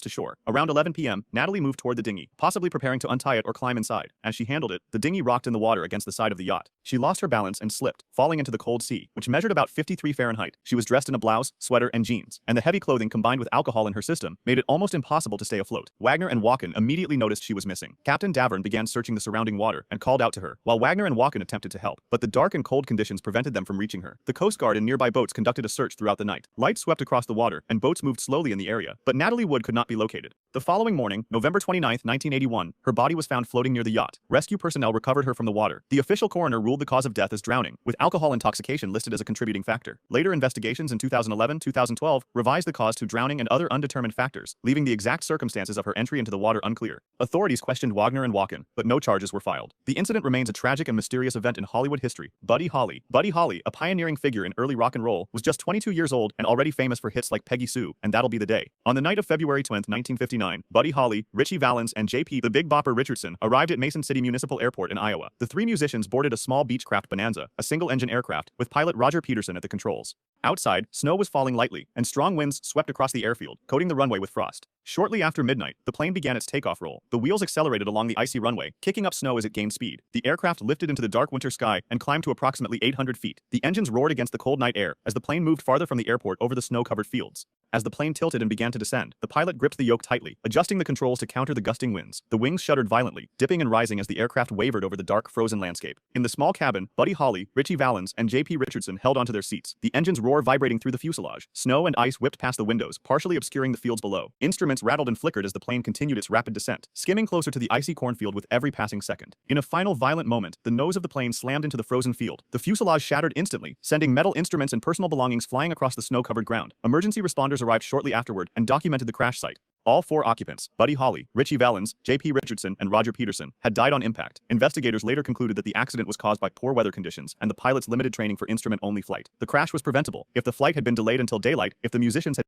to shore. Around 11 p.m., Natalie moved toward the dinghy, possibly preparing to untie it or climb inside. As she handled it, the dinghy rocked in the water against the side of the yacht. She lost her balance and slipped, falling into the cold sea, which measured about 53 Fahrenheit. She was dressed in a blouse, sweater, and jeans, and the heavy clothing combined with alcohol in her system made it almost impossible to stay afloat. Wagner and Walken immediately noticed she was missing. Captain Davern began searching the surrounding water and called out to her, while Wagner and Walken attempted to help, but the dark and cold conditions prevented them from reaching her. The Coast Guard and nearby boats conducted a search throughout the night. Lights swept across the water, and boats moved slowly in the area, but Natalie Wood could not be located. The following morning, November 29, 1981, her body was found floating near the yacht. Rescue personnel recovered her from the water. The official coroner ruled the cause of death as drowning, with alcohol intoxication listed as a contributing factor. Later investigations in 2011-2012 revised the cause to drowning and other undetermined factors, leaving the exact circumstances of her entry into the water unclear. Authorities questioned Wagner and Walken, but no charges were filed. The incident remains a tragic and mysterious event in Hollywood history. Buddy Holly. Buddy Holly, a pioneering figure in early rock and roll, was just 22 years old and already famous for hits like Peggy Sue and That'll Be the Day. On the night of February 20, 1959, Buddy Holly, Richie Valens, and J.P. the Big Bopper Richardson arrived at Mason City Municipal Airport in Iowa. The three musicians boarded a small Beechcraft Bonanza, a single-engine aircraft, with pilot Roger Peterson at the controls. Outside, snow was falling lightly, and strong winds swept across the airfield, coating the runway with frost. Shortly after midnight, the plane began its takeoff roll. The wheels accelerated along the icy runway, kicking up snow as it gained speed. The aircraft lifted into the dark winter sky and climbed to approximately 800 feet. The engines roared against the cold night air as the plane moved farther from the airport over the snow-covered fields. As the plane tilted and began to descend, the pilot gripped the yoke tightly, adjusting the controls to counter the gusting winds. The wings shuddered violently, dipping and rising as the aircraft wavered over the dark, frozen landscape. In the small cabin, Buddy Holly, Richie Valens, and J.P. Richardson held onto their seats, the engine's roar vibrating through the fuselage. Snow and ice whipped past the windows, partially obscuring the fields below. Instruments rattled and flickered as the plane continued its rapid descent, skimming closer to the icy cornfield with every passing second. In a final violent moment, the nose of the plane slammed into the frozen field. The fuselage shattered instantly, sending metal instruments and personal belongings flying across the snow-covered ground. Emergency responders arrived shortly afterward and documented the crash site. All four occupants, Buddy Holly, Richie Valens, J.P. Richardson, and Roger Peterson, had died on impact. Investigators later concluded that the accident was caused by poor weather conditions and the pilot's limited training for instrument-only flight. The crash was preventable if the flight had been delayed until daylight, if the musicians had